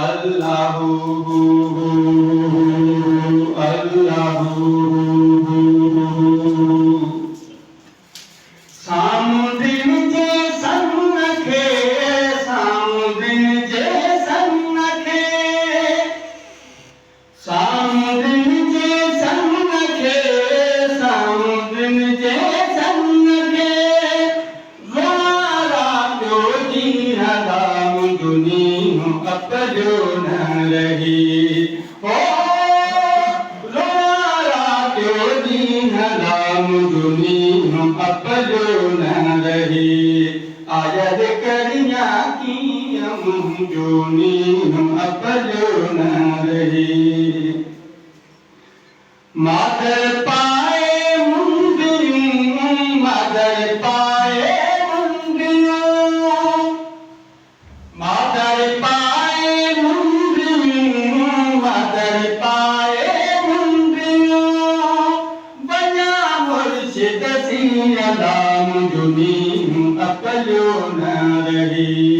अल्लाहु अल्लाहु सामुद्रिन जे सन्नखे सामुद्रिन जे सन्नखे सामुद्रिन जे सन्नखे सामुद्रिन जे सन्नखे वारा क्यों जी हदाम दुनी अपजो न रही ओ वारा क्यों जी हदाम दुनी अपजो न रही आयद करिया की हम जोनी अपजो न रही मादर पाए मुंदियों मादर पाए मुंदियों मादर पाए मुंदियों मादर पाए मुंदियों बना मुर्शिद सी अलाम जुनी अपजो न रही